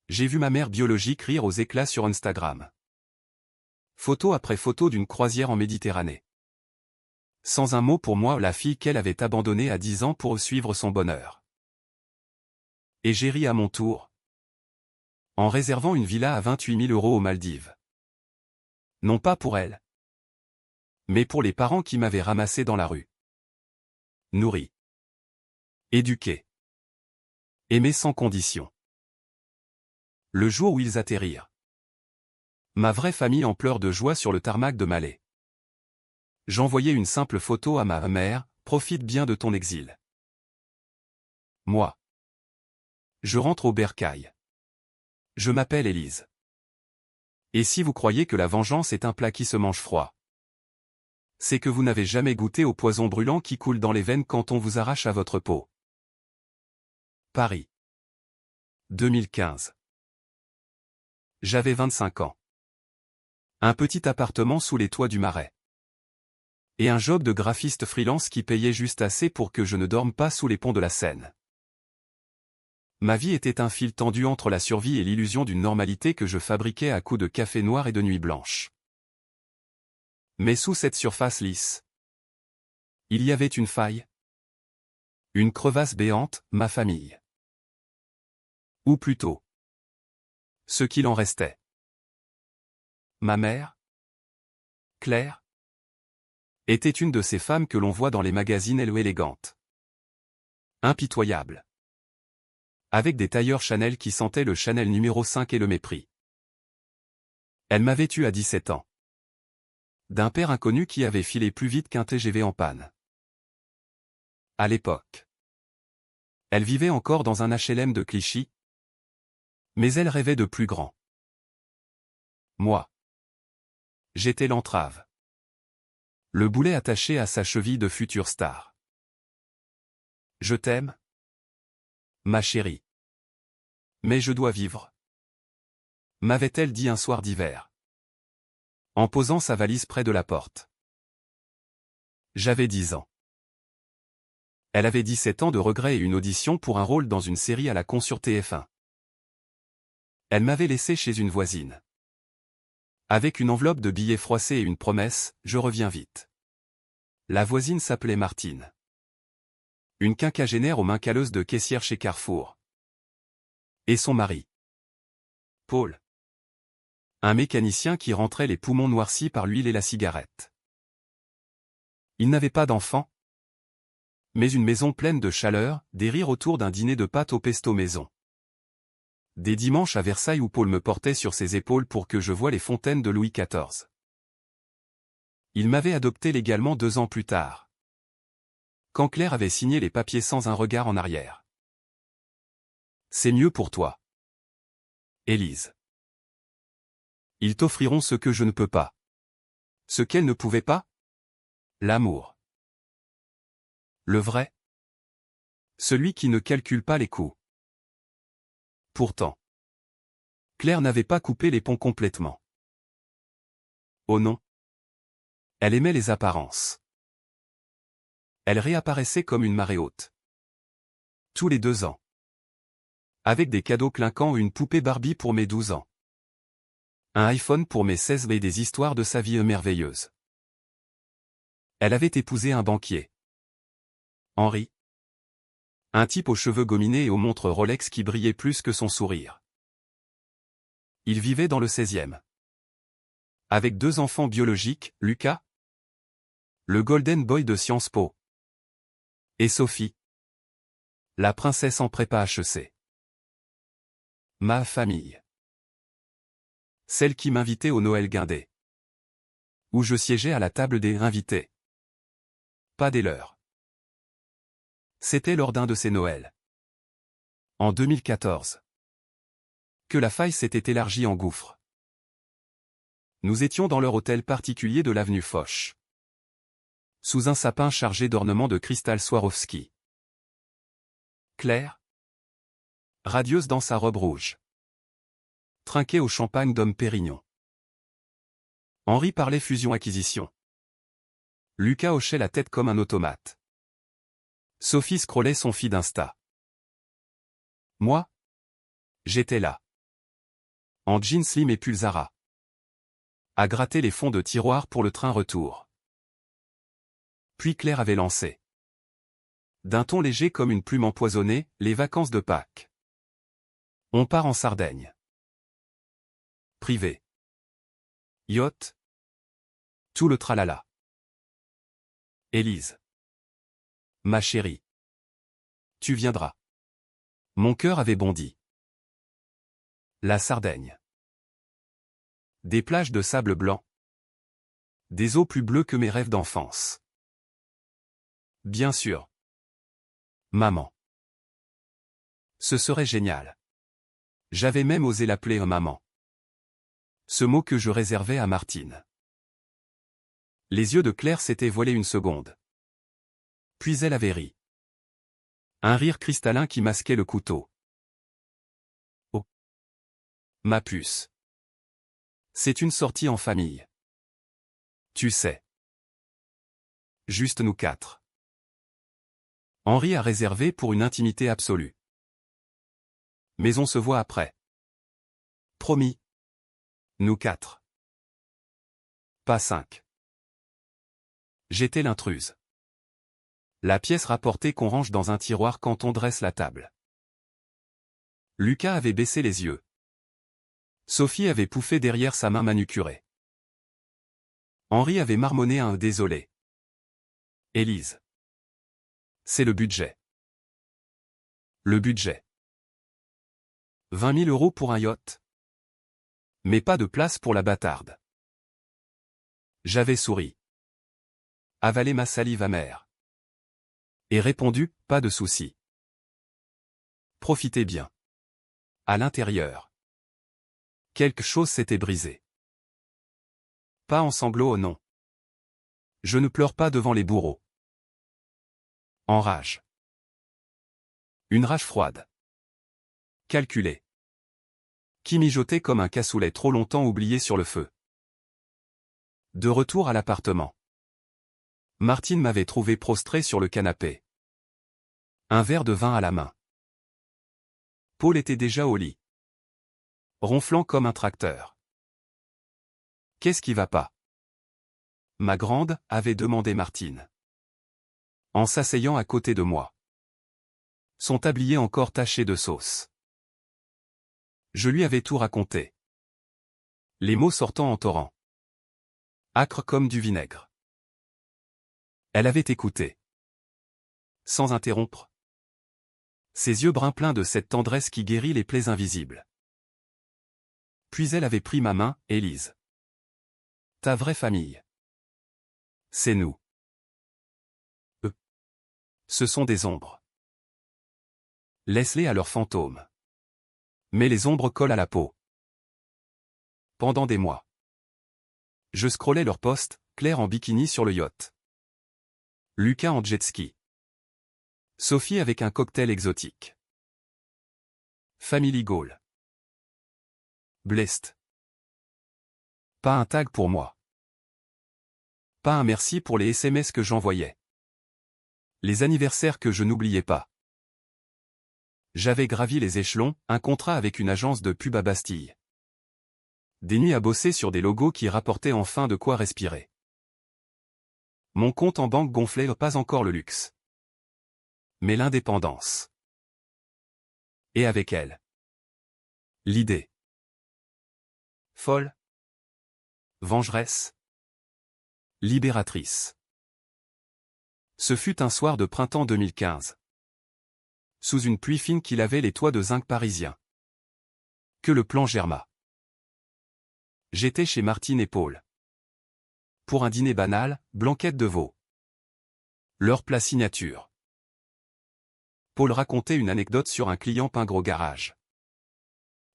J'ai vu ma mère biologique rire aux éclats sur Instagram. Photo après photo d'une croisière en Méditerranée. Sans un mot pour moi, la fille qu'elle avait abandonnée à 10 ans pour suivre son bonheur. Et j'ai ri à mon tour. En réservant une villa à 28 000 € aux Maldives. Non pas pour elle. Mais pour les parents qui m'avaient ramassé dans la rue. Nourri. Éduqué. Aimé sans condition. Le jour où ils atterrirent. Ma vraie famille en pleurs de joie sur le tarmac de Malais. J'envoyais une simple photo à ma mère, profite bien de ton exil. Moi. Je rentre au bercail. Je m'appelle Élise. Et si vous croyez que la vengeance est un plat qui se mange froid, c'est que vous n'avez jamais goûté au poison brûlant qui coule dans les veines quand on vous arrache à votre peau. Paris. 2015. J'avais 25 ans. Un petit appartement sous les toits du Marais. Et un job de graphiste freelance qui payait juste assez pour que je ne dorme pas sous les ponts de la Seine. Ma vie était un fil tendu entre la survie et l'illusion d'une normalité que je fabriquais à coups de café noir et de nuit blanche. Mais sous cette surface lisse, il y avait une faille. Une crevasse béante, ma famille. Ou plutôt, ce qu'il en restait. Ma mère, Claire, était une de ces femmes que l'on voit dans les magazines Hello élégantes. Impitoyable. Avec des tailleurs Chanel qui sentaient le Chanel numéro 5 et le mépris. Elle m'avait eu à 17 ans. D'un père inconnu qui avait filé plus vite qu'un TGV en panne. À l'époque. Elle vivait encore dans un HLM de Clichy. Mais elle rêvait de plus grand. Moi. J'étais l'entrave. Le boulet attaché à sa cheville de future star. Je t'aime, ma chérie. Mais je dois vivre. M'avait-elle dit un soir d'hiver. En posant sa valise près de la porte. J'avais 10 ans. Elle avait 17 ans de regret et une audition pour un rôle dans une série à la con sur TF1. Elle m'avait laissé chez une voisine. Avec une enveloppe de billets froissés et une promesse, je reviens vite. La voisine s'appelait Martine. Une quinquagénaire aux mains calleuses de caissière chez Carrefour. Et son mari. Paul. Un mécanicien qui rentrait les poumons noircis par l'huile et la cigarette. Il n'avait pas d'enfant, mais une maison pleine de chaleur, des rires autour d'un dîner de pâtes au pesto maison. Des dimanches à Versailles où Paul me portait sur ses épaules pour que je voie les fontaines de Louis XIV. Il m'avait adopté légalement 2 ans plus tard. Quand Claire avait signé les papiers sans un regard en arrière. C'est mieux pour toi. Élise. Ils t'offriront ce que je ne peux pas. Ce qu'elle ne pouvait pas? L'amour. Le vrai? Celui qui ne calcule pas les coûts. Pourtant, Claire n'avait pas coupé les ponts complètement. Oh non. Elle aimait les apparences. Elle réapparaissait comme une marée haute. Tous les 2 ans. Avec des cadeaux clinquants, une poupée Barbie pour mes 12 ans. Un iPhone pour mes 16 et des histoires de sa vie merveilleuse. Elle avait épousé un banquier. Henri. Un type aux cheveux gominés et aux montres Rolex qui brillaient plus que son sourire. Il vivait dans le 16e. Avec 2 enfants biologiques, Lucas, le Golden Boy de Sciences Po, et Sophie, la princesse en prépa HEC. Ma famille. Celle qui m'invitait au Noël guindé. Où je siégeais à la table des invités. Pas des leurs. C'était lors d'un de ces Noëls. En 2014. Que la faille s'était élargie en gouffre. Nous étions dans leur hôtel particulier de l'avenue Foch. Sous un sapin chargé d'ornements de cristal Swarovski. Claire. Radieuse dans sa robe rouge. Trinquée au champagne d'homme Pérignon. Henri parlait fusion-acquisition. Lucas hochait la tête comme un automate. Sophie scrollait son feed Insta. Moi, j'étais là. En jeans slim et pull Zara. À gratter les fonds de tiroir pour le train retour. Puis Claire avait lancé. D'un ton léger comme une plume empoisonnée, les vacances de Pâques. On part en Sardaigne. Privé. Yacht. Tout le tralala. Élise. Ma chérie. Tu viendras. Mon cœur avait bondi. La Sardaigne. Des plages de sable blanc. Des eaux plus bleues que mes rêves d'enfance. Bien sûr. Maman. Ce serait génial. J'avais même osé l'appeler maman. Ce mot que je réservais à Martine. Les yeux de Claire s'étaient voilés une seconde. Puis elle avait ri. Un rire cristallin qui masquait le couteau. Oh. Ma puce. C'est une sortie en famille. Tu sais. Juste nous quatre. Henri a réservé pour une intimité absolue. Mais on se voit après. Promis. Nous quatre. Pas 5. J'étais l'intruse. La pièce rapportée qu'on range dans un tiroir quand on dresse la table. Lucas avait baissé les yeux. Sophie avait pouffé derrière sa main manucurée. Henri avait marmonné un désolé. Élise. C'est le budget. Le budget. 20 000 € pour un yacht. Mais pas de place pour la bâtarde. J'avais souri. Avalé ma salive amère. Et répondu, pas de souci. Profitez bien. À l'intérieur. Quelque chose s'était brisé. Pas en sanglots, oh non. Je ne pleure pas devant les bourreaux. En rage. Une rage froide. Calculée. Qui mijotait comme un cassoulet trop longtemps oublié sur le feu. De retour à l'appartement. Martine m'avait trouvé prostré sur le canapé. Un verre de vin à la main. Paul était déjà au lit. Ronflant comme un tracteur. Qu'est-ce qui va pas? Ma grande, avait demandé Martine. En s'asseyant à côté de moi. Son tablier encore taché de sauce. Je lui avais tout raconté. Les mots sortant en torrent. Âcre comme du vinaigre. Elle avait écouté. Sans interrompre. Ses yeux bruns pleins de cette tendresse qui guérit les plaies invisibles. Puis elle avait pris ma main, Élise. Ta vraie famille. C'est nous. Eux. Ce sont des ombres. Laisse-les à leurs fantômes. Mais les ombres collent à la peau. Pendant des mois. Je scrollais leur post, Claire en bikini sur le yacht. Lucas en jet ski. Sophie avec un cocktail exotique. Family Goal. Blessed. Pas un tag pour moi. Pas un merci pour les SMS que j'envoyais. Les anniversaires que je n'oubliais pas. J'avais gravi les échelons, un contrat avec une agence de pub à Bastille. Des nuits à bosser sur des logos qui rapportaient enfin de quoi respirer. Mon compte en banque gonflait, pas encore le luxe. Mais l'indépendance. Et avec elle. L'idée. Folle. Vengeresse. Libératrice. Ce fut un soir de printemps 2015. Sous une pluie fine qui lavait les toits de zinc parisiens. Que le plan germa. J'étais chez Martine et Paul. Pour un dîner banal, blanquette de veau. Leur plat signature. Paul racontait une anecdote sur un client pingre au garage.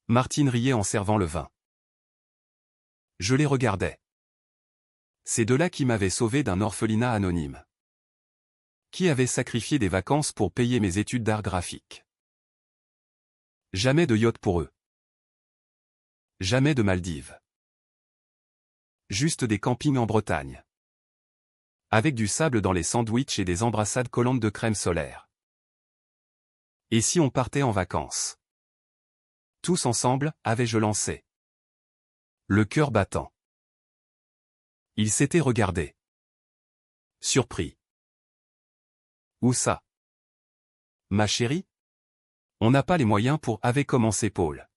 Martine riait en servant le vin. Je les regardais. Ces deux-là qui m'avaient sauvé d'un orphelinat anonyme. Qui avaient sacrifié des vacances pour payer mes études d'art graphique. Jamais de yacht pour eux. Jamais de Maldives. Juste des campings en Bretagne. Avec du sable dans les sandwichs et des embrassades collantes de crème solaire. Et si on partait en vacances? Tous ensemble, avais-je lancé. Le cœur battant. Il s'était regardé. Surpris. Où ça? Ma chérie? On n'a pas les moyens pour, avait commencé Paul.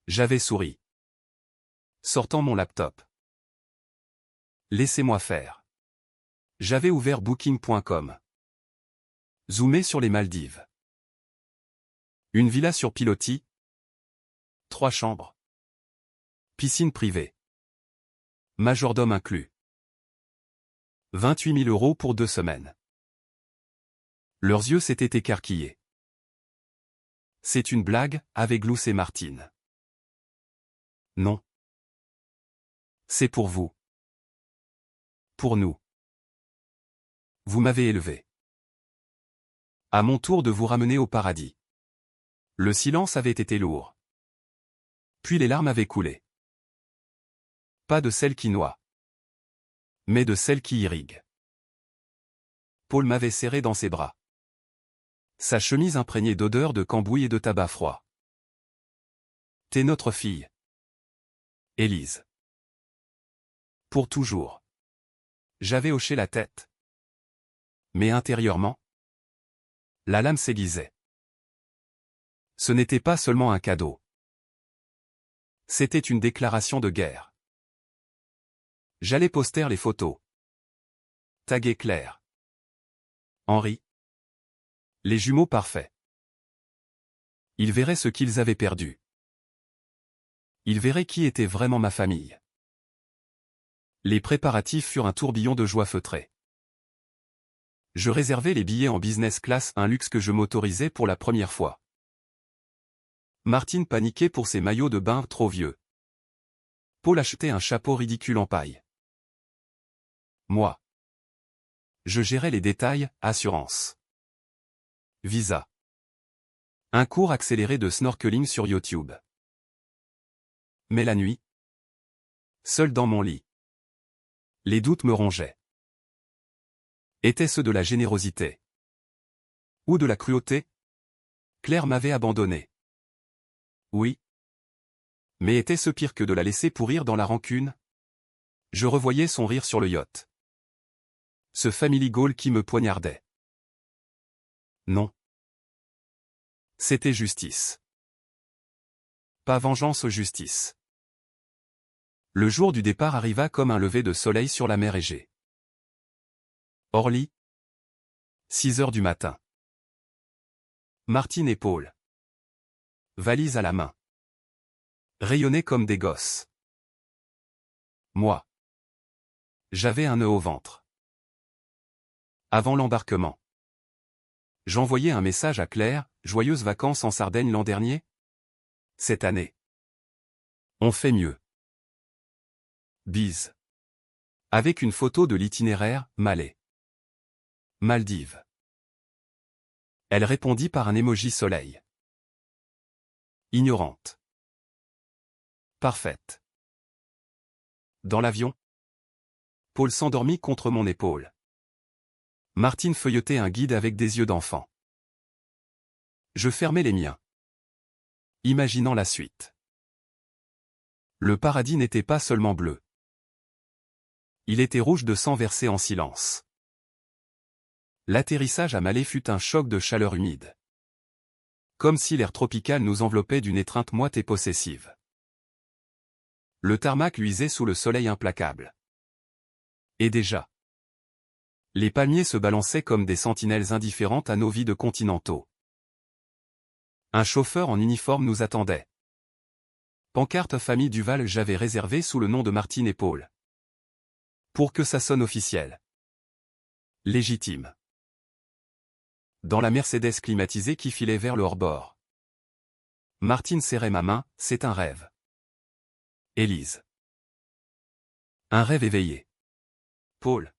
J'avais souri. Sortant mon laptop. Laissez-moi faire. J'avais ouvert booking.com. Zoomé sur les Maldives. Une villa sur pilotis. 3 chambres. Piscine privée. Majordome inclus. 28 000 € pour 2 semaines. Leurs yeux s'étaient écarquillés. C'est une blague, avait gloussé Martine. Non. C'est pour vous. Pour nous. Vous m'avez élevé. À mon tour de vous ramener au paradis. Le silence avait été lourd. Puis les larmes avaient coulé. Pas de celles qui noient. Mais de celles qui irriguent. Paul m'avait serré dans ses bras. Sa chemise imprégnée d'odeur de cambouis et de tabac froid. T'es notre fille. Élise. Pour toujours. J'avais hoché la tête. Mais intérieurement, la lame s'aiguisait. Ce n'était pas seulement un cadeau. C'était une déclaration de guerre. J'allais poster les photos. Taguer Claire. Henri. Les jumeaux parfaits. Ils verraient ce qu'ils avaient perdu. Ils verraient qui était vraiment ma famille. Les préparatifs furent un tourbillon de joie feutrée. Je réservais les billets en business class, un luxe que je m'autorisais pour la première fois. Martine paniquait pour ses maillots de bain trop vieux. Paul achetait un chapeau ridicule en paille. Moi. Je gérais les détails, assurance. Visa. Un cours accéléré de snorkeling sur YouTube. Mais la nuit, seul dans mon lit, les doutes me rongeaient. Étaient-ce de la générosité? Ou de la cruauté? Claire m'avait abandonné. Oui. Mais était-ce pire que de la laisser pourrir dans la rancune? Je revoyais son rire sur le yacht. Ce family goal qui me poignardait. Non. C'était justice. Pas vengeance, justice. Le jour du départ arriva comme un lever de soleil sur la mer Égée. Orly. 6 heures du matin. Martine et Paul. Valise à la main. Rayonnaient comme des gosses. Moi. J'avais un nœud au ventre. Avant l'embarquement. J'envoyais un message à Claire, joyeuses vacances en Sardaigne l'an dernier. Cette année. On fait mieux. Bise. Avec une photo de l'itinéraire, Malais. Maldives. Elle répondit par un emoji soleil. Ignorante. Parfaite. Dans l'avion. Paul s'endormit contre mon épaule. Martine feuilletait un guide avec des yeux d'enfant. Je fermais les miens. Imaginant la suite. Le paradis n'était pas seulement bleu. Il était rouge de sang versé en silence. L'atterrissage à Malais fut un choc de chaleur humide. Comme si l'air tropical nous enveloppait d'une étreinte moite et possessive. Le tarmac luisait sous le soleil implacable. Et déjà. Les palmiers se balançaient comme des sentinelles indifférentes à nos vies de continentaux. Un chauffeur en uniforme nous attendait. Pancarte famille Duval, j'avais réservé sous le nom de Martine et Paul. Pour que ça sonne officiel. Légitime. Dans la Mercedes climatisée qui filait vers le hors-bord. Martine serrait ma main, c'est un rêve. Élise. Un rêve éveillé. Paul.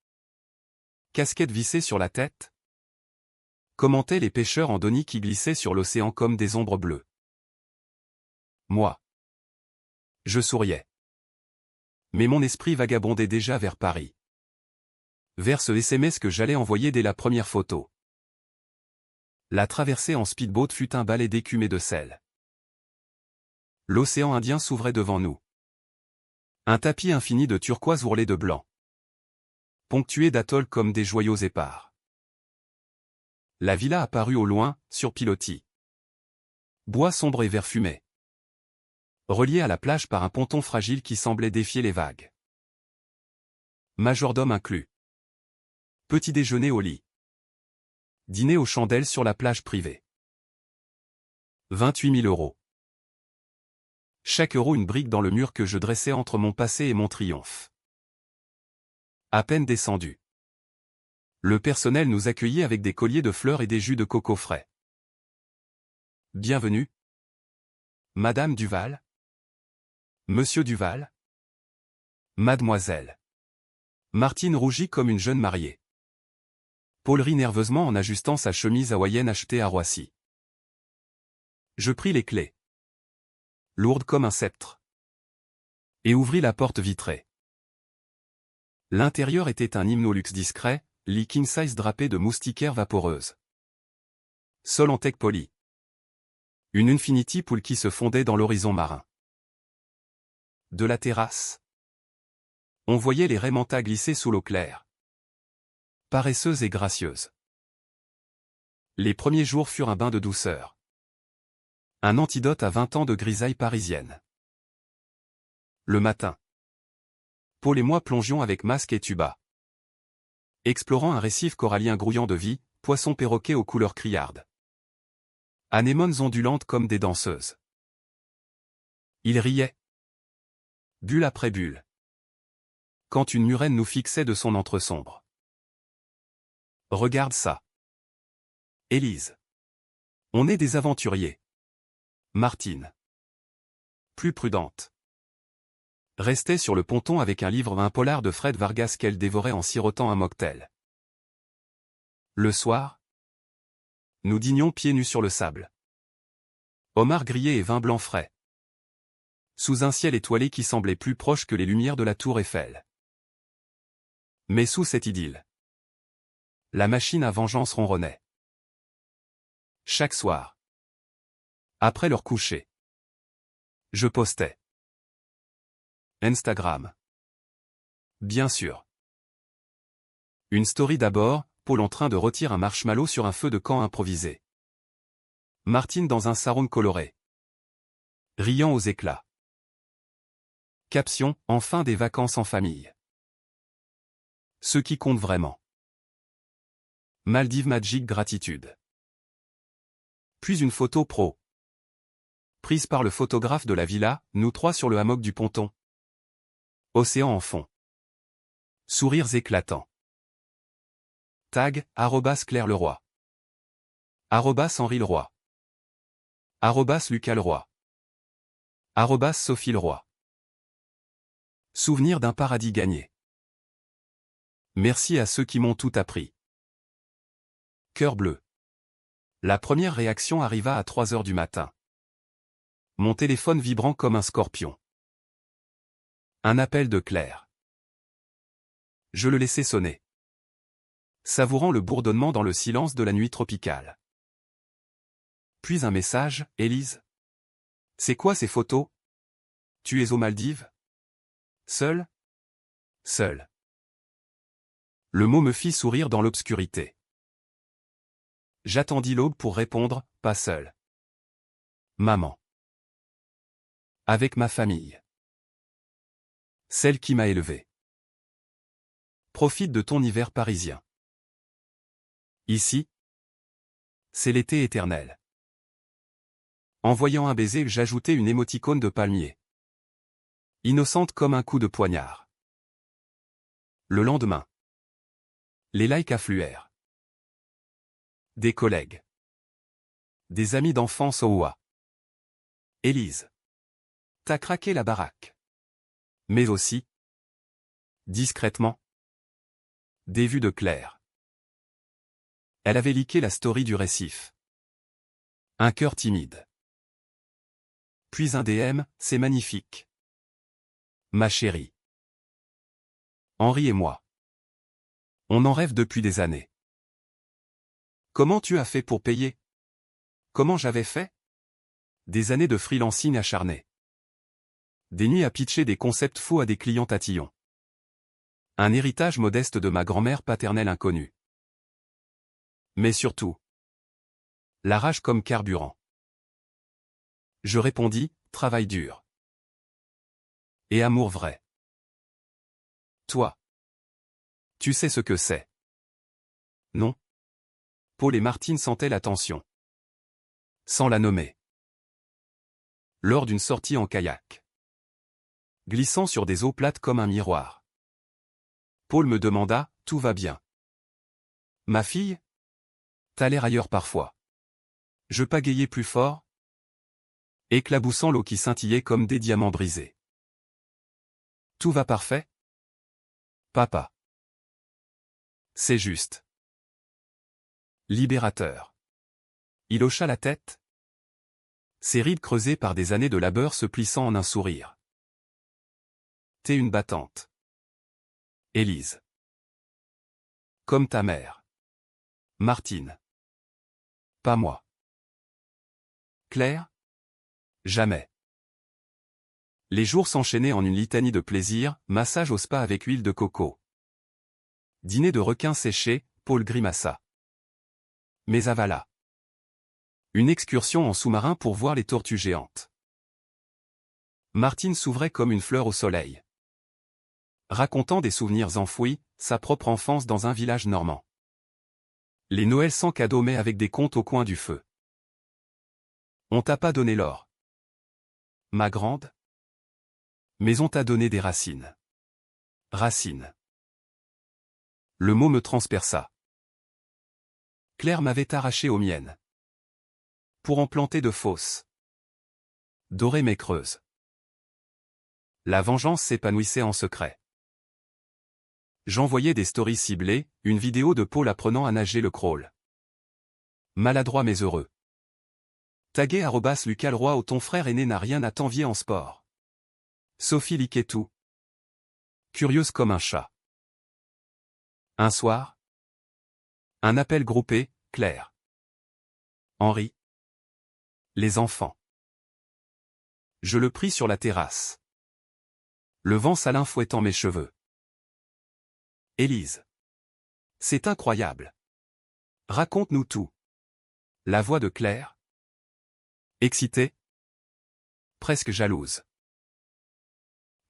Casquette vissée sur la tête. Commentaient les pêcheurs en Donie qui glissaient sur l'océan comme des ombres bleues. Moi. Je souriais. Mais mon esprit vagabondait déjà vers Paris. Vers ce SMS que j'allais envoyer dès la première photo. La traversée en speedboat fut un balai d'écume et de sel. L'océan Indien s'ouvrait devant nous. Un tapis infini de turquoise ourlé de blanc. Ponctué d'atolls comme des joyaux épars. La villa apparut au loin, sur pilotis. Bois sombre et vert fumé. Relié à la plage par un ponton fragile qui semblait défier les vagues. Majordome inclus. Petit déjeuner au lit. Dîner aux chandelles sur la plage privée. 28 000 €. Chaque euro une brique dans le mur que je dressais entre mon passé et mon triomphe. À peine descendu. Le personnel nous accueillit avec des colliers de fleurs et des jus de coco frais. Bienvenue. Madame Duval. Monsieur Duval. Mademoiselle. Martine rougit comme une jeune mariée. Paul rit nerveusement en ajustant sa chemise hawaïenne achetée à Roissy. Je pris les clés. Lourdes comme un sceptre. Et ouvris la porte vitrée. L'intérieur était un hymne au luxe discret, lit king size drapé de moustiquaires vaporeuses. Sol en teck poli. Une infinity pool qui se fondait dans l'horizon marin. De la terrasse. On voyait les raimentas glisser sous l'eau claire. Paresseuse et gracieuse. Les premiers jours furent un bain de douceur. Un antidote à 20 ans de grisaille parisienne. Le matin. Paul et moi plongions avec masque et tuba. Explorant un récif corallien grouillant de vie, poissons perroquets aux couleurs criardes. Anémones ondulantes comme des danseuses. Il riait. Bulle après bulle. Quand une murène nous fixait de son antre sombre. Regarde ça. Élise. On est des aventuriers. Martine. Plus prudente. Restait sur le ponton avec un livre, un polar de Fred Vargas qu'elle dévorait en sirotant un mocktail. Le soir, nous dînions pieds nus sur le sable. Homard grillé et vin blanc frais. Sous un ciel étoilé qui semblait plus proche que les lumières de la tour Eiffel. Mais sous cette idylle, la machine à vengeance ronronnait. Chaque soir, après leur coucher, je postais. Instagram. Bien sûr. Une story d'abord, Paul en train de rôtir un marshmallow sur un feu de camp improvisé. Martine dans un sarong coloré. Riant aux éclats. Caption, enfin des vacances en famille. Ce qui compte vraiment. Maldives Magic Gratitude. Puis une photo pro. Prise par le photographe de la villa, nous trois sur le hammock du ponton. Océan en fond. Sourires éclatants. Tag, @Claire Leroy. @Henri Leroy. Lucas Leroy. Sophie Leroy. Souvenir d'un paradis gagné. Merci à ceux qui m'ont tout appris. Cœur bleu. La première réaction arriva à 3 heures du matin. Mon téléphone vibrant comme un scorpion. Un appel de Claire. Je le laissai sonner. Savourant le bourdonnement dans le silence de la nuit tropicale. Puis un message, Élise. C'est quoi ces photos? Tu es aux Maldives? Seul? Seul. Le mot me fit sourire dans l'obscurité. J'attendis l'aube pour répondre, pas seul. Maman. Avec ma famille. Celle qui m'a élevé. Profite de ton hiver parisien. Ici, c'est l'été éternel. Envoyant un baiser, j'ajoutai une émoticône de palmier. Innocente comme un coup de poignard. Le lendemain. Les likes affluèrent. Des collègues. Des amis d'enfance au OUA. Élise. T'as craqué la baraque. Mais aussi. Discrètement. Des vues de Claire. Elle avait liké la story du récif. Un cœur timide. Puis un DM, c'est magnifique. Ma chérie. Henri et moi. On en rêve depuis des années. Comment tu as fait pour payer? Comment j'avais fait? Des années de freelancing acharné. Des nuits à pitcher des concepts faux à des clients tatillons. Un héritage modeste de ma grand-mère paternelle inconnue. Mais surtout, la rage comme carburant. Je répondis, travail dur. Et amour vrai. Toi. Tu sais ce que c'est. Non. Paul et Martine sentaient la tension. Sans la nommer. Lors d'une sortie en kayak. Glissant sur des eaux plates comme un miroir. Paul me demanda, tout va bien. Ma fille? T'as l'air ailleurs parfois. Je pagayais plus fort? Éclaboussant l'eau qui scintillait comme des diamants brisés. Tout va parfait? Papa. C'est juste. Libérateur. Il hocha la tête. Ses rides creusées par des années de labeur se plissant en un sourire. T'es une battante. Élise. Comme ta mère. Martine. Pas moi. Claire? Jamais. Les jours s'enchaînaient en une litanie de plaisirs, massage au spa avec huile de coco. Dîner de requin séché, Paul grimaça. Mais avala. Une excursion en sous-marin pour voir les tortues géantes. Martine s'ouvrait comme une fleur au soleil. Racontant des souvenirs enfouis, sa propre enfance dans un village normand. Les Noëls sans cadeaux mais avec des contes au coin du feu. On t'a pas donné l'or. Ma grande? Mais on t'a donné des racines. Racines. Le mot me transperça. Claire m'avait arraché aux miennes. Pour en planter de fausses. Dorer mes creuses. La vengeance s'épanouissait en secret. J'envoyais des stories ciblées, une vidéo de Paul apprenant à nager le crawl. Maladroit mais heureux. Tagué @Lucas Leroy au ton frère aîné n'a rien à t'envier en sport. Sophie liquait tout. Curieuse comme un chat. Un soir. Un appel groupé, Claire. Henri. Les enfants. Je le pris sur la terrasse. Le vent salin fouettant mes cheveux. Élise. C'est incroyable. Raconte-nous tout. La voix de Claire. Excitée. Presque jalouse.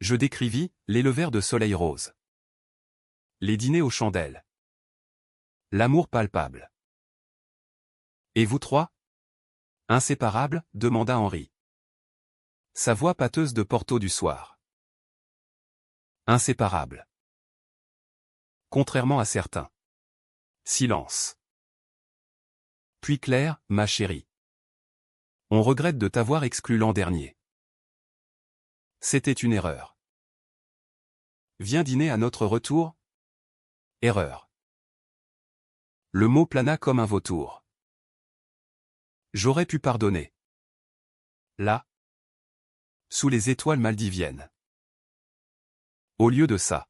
Je décrivis, les levers de soleil rose. Les dîners aux chandelles. L'amour palpable. Et vous trois? Inséparables, demanda Henri. Sa voix pâteuse de Porto du soir. Inséparables. Contrairement à certains. Silence. Puis Claire, ma chérie. On regrette de t'avoir exclu l'an dernier. C'était une erreur. Viens dîner à notre retour? Erreur. Le mot plana comme un vautour. J'aurais pu pardonner. Là. Sous les étoiles maldiviennes. Au lieu de ça.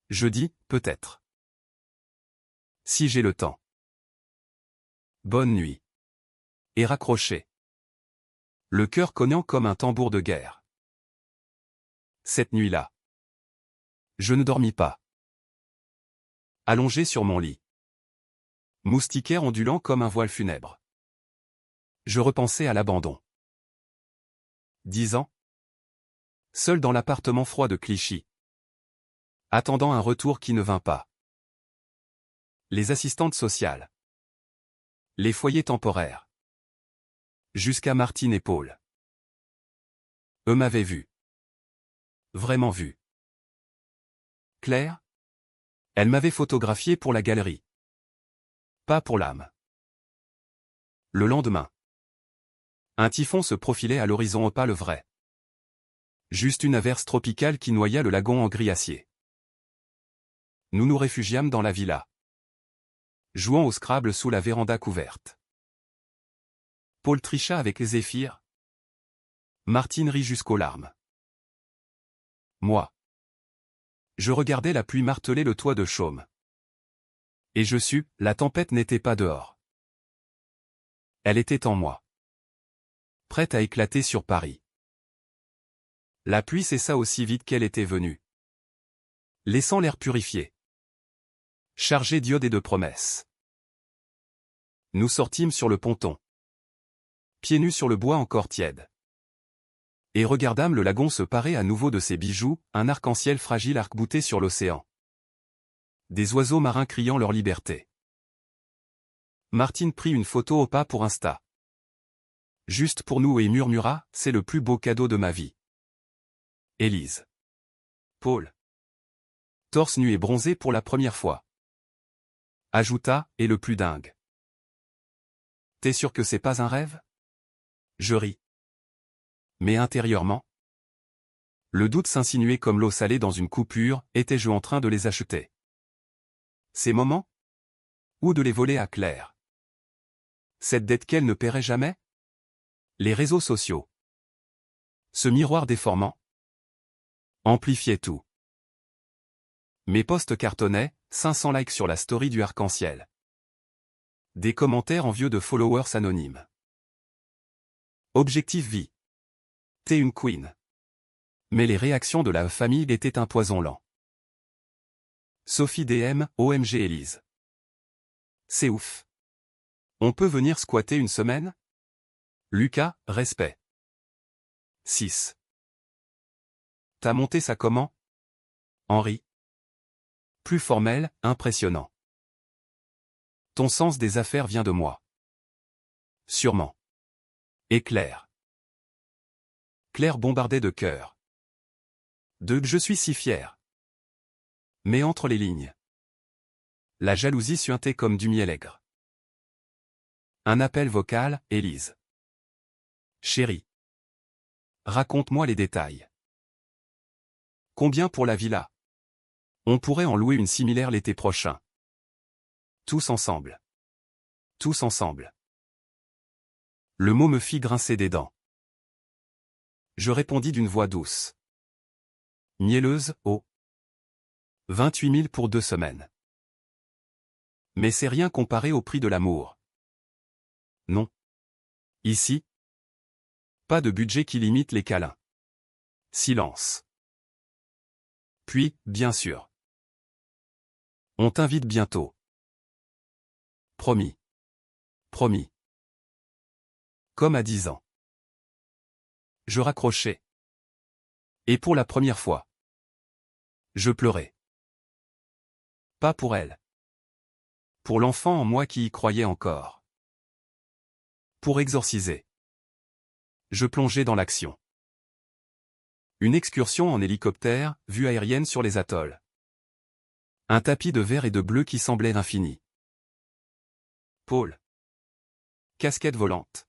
Je dis, peut-être. Si j'ai le temps. Bonne nuit. Et raccroché. Le cœur cognant comme un tambour de guerre. Cette nuit-là. Je ne dormis pas. Allongé sur mon lit. Moustiquaire ondulant comme un voile funèbre. Je repensais à l'abandon. 10 ans. Seul dans l'appartement froid de Clichy. Attendant un retour qui ne vint pas. Les assistantes sociales. Les foyers temporaires. Jusqu'à Martine et Paul. Eux m'avaient vu. Vraiment vu. Claire? Elle m'avait photographié pour la galerie. Pas pour l'âme. Le lendemain. Un typhon se profilait à l'horizon opale vrai. Juste une averse tropicale qui noya le lagon en gris acier. Nous nous réfugiâmes dans la villa. Jouant au Scrabble sous la véranda couverte. Paul tricha avec les zéphyrs. Martine rit jusqu'aux larmes. Moi. Je regardais la pluie marteler le toit de chaume. Et je sus, la tempête n'était pas dehors. Elle était en moi. Prête à éclater sur Paris. La pluie cessa aussi vite qu'elle était venue, laissant l'air purifié, chargé d'iodes et de promesses. Nous sortîmes sur le ponton, pieds nus sur le bois encore tiède, et regardâmes le lagon se parer à nouveau de ses bijoux, un arc-en-ciel fragile arc-bouté sur l'océan. Des oiseaux marins criant leur liberté. Martine prit une photo au pas pour Insta. Juste pour nous et murmura, c'est le plus beau cadeau de ma vie. Élise. Paul. Torse nu et bronzé pour la première fois. Ajouta, et le plus dingue. T'es sûr que c'est pas un rêve? Je ris. Mais intérieurement, le doute s'insinuait comme l'eau salée dans une coupure, étais-je en train de les acheter? Ces moments? Ou de les voler à Claire? Cette dette qu'elle ne paierait jamais? Les réseaux sociaux. Ce miroir déformant amplifiait tout. Mes posts cartonnaient, 500 likes sur la story du arc-en-ciel. Des commentaires envieux de followers anonymes. Objectif vie. T'es une queen. Mais les réactions de la famille étaient un poison lent. Sophie DM, OMG Élise. C'est ouf. On peut venir squatter une semaine? Lucas, respect. 6. T'as monté ça comment? Henri. Plus formel, impressionnant. Ton sens des affaires vient de moi. Sûrement. Et Claire. Claire bombardait de cœur. Je suis si fier. Mais entre les lignes. La jalousie suintait comme du miel aigre. Un appel vocal, Élise. Chérie. Raconte-moi les détails. Combien pour la villa? On pourrait en louer une similaire l'été prochain. Tous ensemble. Tous ensemble. Le mot me fit grincer des dents. Je répondis d'une voix douce. Mielleuse, oh. 28 000 pour 2 semaines. Mais c'est rien comparé au prix de l'amour. Non. Ici, pas de budget qui limite les câlins. Silence. Puis, bien sûr. On t'invite bientôt. Promis. Promis. Comme à 10 ans. Je raccrochais. Et pour la première fois, je pleurais. Pas pour elle. Pour l'enfant en moi qui y croyait encore. Pour exorciser. Je plongeais dans l'action. Une excursion en hélicoptère, vue aérienne sur les atolls. Un tapis de vert et de bleu qui semblait infini. Paul. Casquette volante.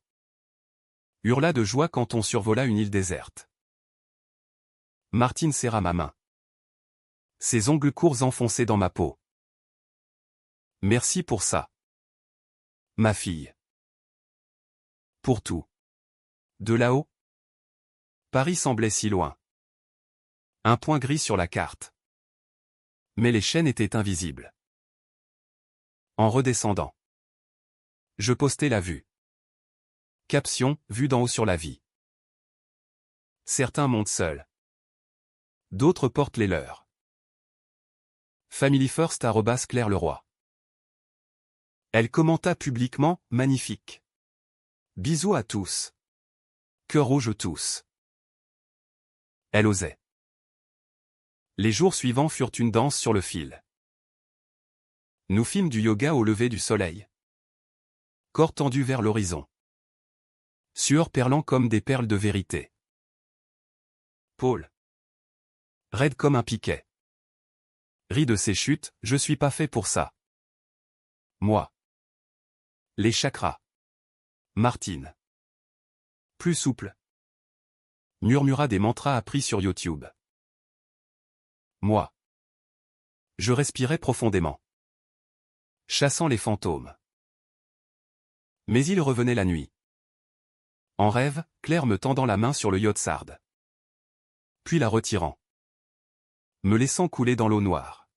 Hurla de joie quand on survola une île déserte. Martine serra ma main. Ses ongles courts enfoncés dans ma peau. Merci pour ça. Ma fille. Pour tout. De là-haut? Paris semblait si loin. Un point gris sur la carte. Mais les chaînes étaient invisibles. En redescendant, je postais la vue. Caption, vue d'en haut sur la vie. Certains montent seuls. D'autres portent les leurs. Family First @Claire Leroy. Elle commenta publiquement, magnifique. Bisous à tous. Cœur rouge tous. Elle osait. Les jours suivants furent une danse sur le fil. Nous fîmes du yoga au lever du soleil. Corps tendu vers l'horizon. Sueur perlant comme des perles de vérité. Paul. Raide comme un piquet. Rit de ses chutes, je suis pas fait pour ça. Moi. Les chakras. Martine. Plus souple. Murmura des mantras appris sur YouTube. Moi. Je respirais profondément. Chassant les fantômes. Mais il revenait la nuit. En rêve, Claire me tendant la main sur le yottsard. Puis la retirant. Me laissant couler dans l'eau noire.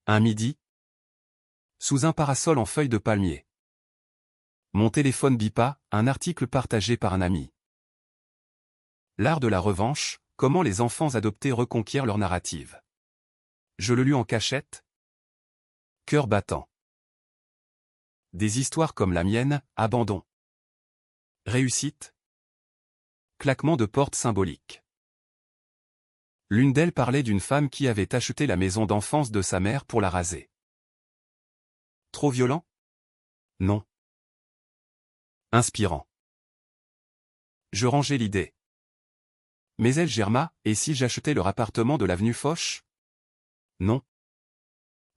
Un midi. Sous un parasol en feuilles de palmier. Mon téléphone bipa, un article partagé par un ami. L'art de la revanche, comment les enfants adoptés reconquièrent leur narrative. Je le lus en cachette. Cœur battant. Des histoires comme la mienne, abandon. Réussite. Claquement de porte symbolique. L'une d'elles parlait d'une femme qui avait acheté la maison d'enfance de sa mère pour la raser. Trop violent? Non. Inspirant. Je rangeais l'idée. Mais elle germa, et si j'achetais leur appartement de l'avenue Foch? Non.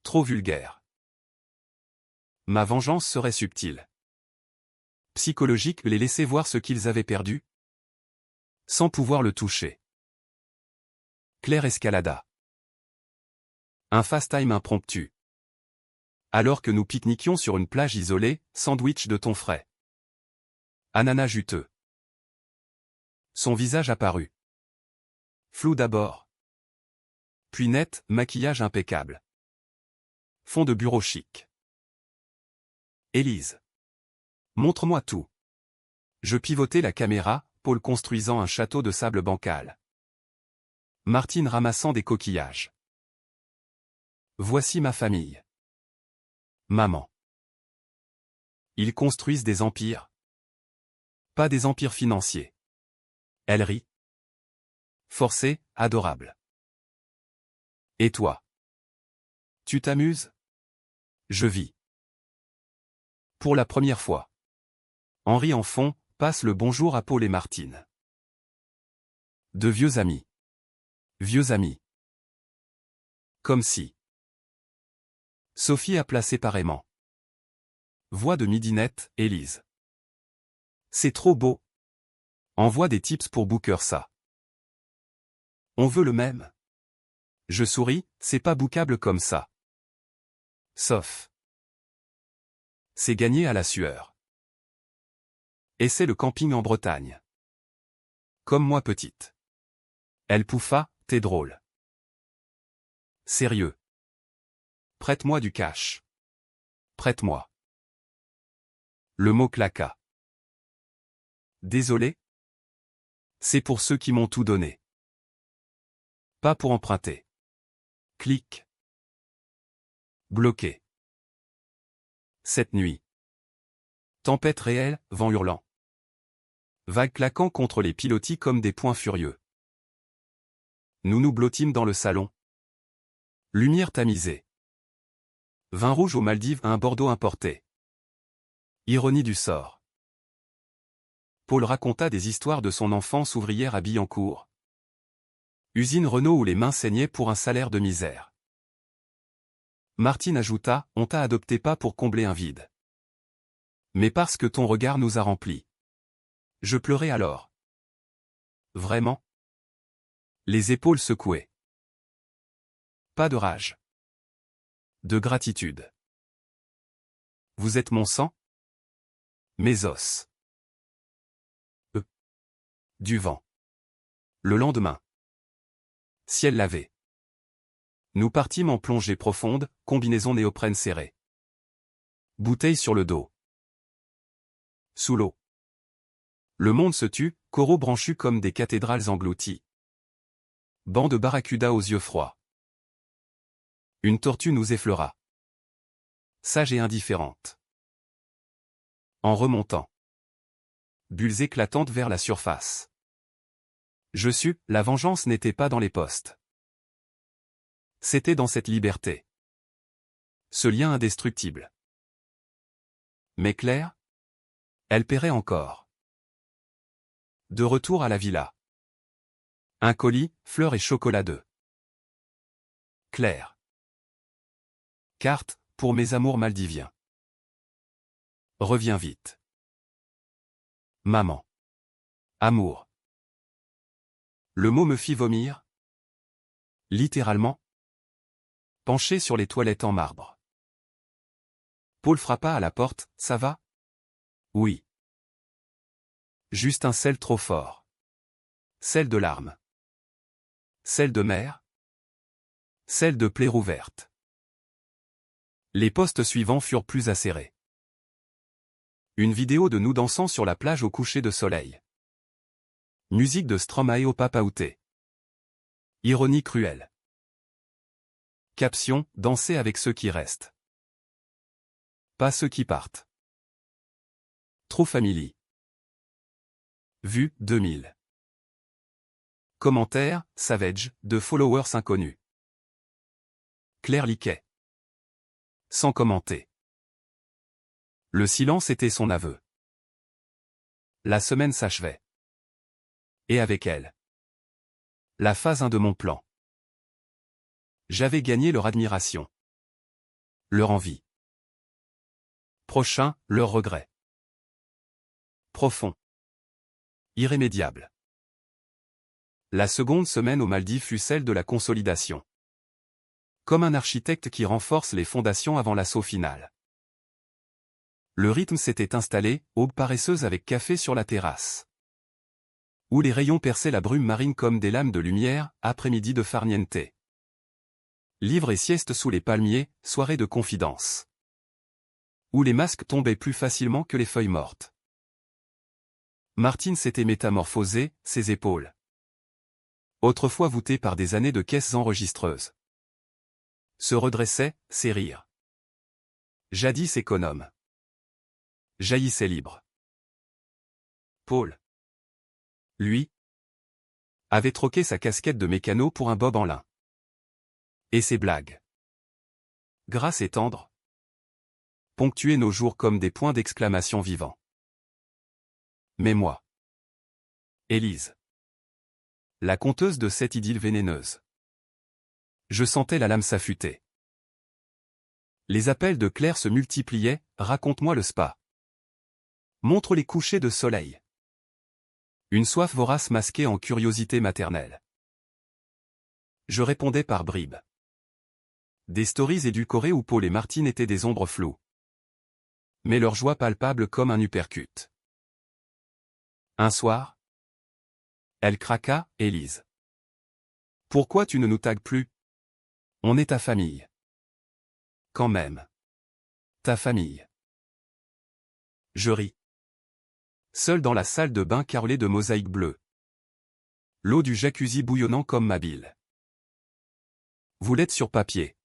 Trop vulgaire. Ma vengeance serait subtile. Psychologique, les laisser voir ce qu'ils avaient perdu, sans pouvoir le toucher. Claire escalada. Un fast-time impromptu. Alors que nous pique-niquions sur une plage isolée, sandwich de thon frais. Ananas juteux. Son visage apparut. Flou d'abord. Puis net, maquillage impeccable. Fond de bureau chic. Élise. Montre-moi tout. Je pivotais la caméra, Paul construisant un château de sable bancal. Martine ramassant des coquillages. Voici ma famille. Maman. Ils construisent des empires. Pas des empires financiers. Elle rit. Forcé, adorable. Et toi? Tu t'amuses? Je vis. Pour la première fois. Henri en fond, passe le bonjour à Paul et Martine. De vieux amis. Vieux amis. Comme si. Sophie a placé pareillement. Voix de midinette, Élise. C'est trop beau. Envoie des tips pour Booker ça. On veut le même. Je souris, c'est pas bookable comme ça. Sauf. C'est gagné à la sueur. Et c'est le camping en Bretagne. Comme moi petite. Elle pouffa, t'es drôle. Sérieux. Prête-moi du cash. Prête-moi. Le mot claqua. Désolé? C'est pour ceux qui m'ont tout donné. Pas pour emprunter. Clic. Bloqué. Cette nuit. Tempête réelle, vent hurlant. Vagues claquant contre les pilotis comme des poings furieux. Nous nous blottîmes dans le salon. Lumière tamisée. Vin rouge aux Maldives, un Bordeaux importé. Ironie du sort. Paul raconta des histoires de son enfance ouvrière à Billancourt. Usine Renault où les mains saignaient pour un salaire de misère. Martine ajouta, on t'a adopté pas pour combler un vide. Mais parce que ton regard nous a remplis. Je pleurais alors. Vraiment? Les épaules secouées. Pas de rage. De gratitude. Vous êtes mon sang? Mes os. Du vent. Le lendemain. Ciel lavé. Nous partîmes en plongée profonde, combinaison néoprène serrée. Bouteille sur le dos. Sous l'eau. Le monde se tut, coraux branchus comme des cathédrales englouties. Banc de barracuda aux yeux froids. Une tortue nous effleura. Sage et indifférente. En remontant. Bulles éclatantes vers la surface. Je sus, la vengeance n'était pas dans les postes. C'était dans cette liberté. Ce lien indestructible. Mais Claire? Elle paierait encore. De retour à la villa. Un colis, fleurs et chocolat d'œufs. Claire. Carte, pour mes amours maldiviens. Reviens vite. Maman. Amour. Le mot me fit vomir. Littéralement. Penché sur les toilettes en marbre. Paul frappa à la porte, ça va? Oui. Juste un sel trop fort. Sel de larmes. Sel de mer. Sel de plaie rouverte. Les postes suivants furent plus acérés. Une vidéo de nous dansant sur la plage au coucher de soleil. Musique de Stromae au Papaouté. Ironie cruelle. Caption, danser avec ceux qui restent. Pas ceux qui partent. True Family. Vue, 2000. Commentaire, Savage, de followers inconnus. Claire Liquet. Sans commenter. Le silence était son aveu. La semaine s'achevait. Et avec elle. La phase 1 de mon plan. J'avais gagné leur admiration. Leur envie. Prochain, leur regret. Profond. Irrémédiable. La seconde semaine aux Maldives fut celle de la consolidation. Comme un architecte qui renforce les fondations avant l'assaut final. Le rythme s'était installé, aube paresseuse avec café sur la terrasse. Où les rayons perçaient la brume marine comme des lames de lumière, après-midi de farniente. Livre et sieste sous les palmiers, soirée de confidence. Où les masques tombaient plus facilement que les feuilles mortes. Martine s'était métamorphosée, ses épaules. Autrefois voûtées par des années de caisses enregistreuses. Se redressaient, ses rires. Jadis économe. Jaillissait libre. Paul. Lui, avait troqué sa casquette de mécano pour un bob en lin. Et ses blagues. Grasses et tendres. Ponctuaient nos jours comme des points d'exclamation vivants. Mais moi. Élise. La conteuse de cette idylle vénéneuse. Je sentais la lame s'affûter. Les appels de Claire se multipliaient, raconte-moi le spa. Montre les couchers de soleil. Une soif vorace masquée en curiosité maternelle. Je répondais par bribes. Des stories édulcorées où Paul et Martine étaient des ombres floues. Mais leur joie palpable comme un uppercut. Un soir, elle craqua, Élise. Pourquoi tu ne nous tagues plus? On est ta famille. Quand même. Ta famille. Je ris. Seul dans la salle de bain carrelée de mosaïques bleues. L'eau du jacuzzi bouillonnant comme ma bile. Vous l'êtes sur papier.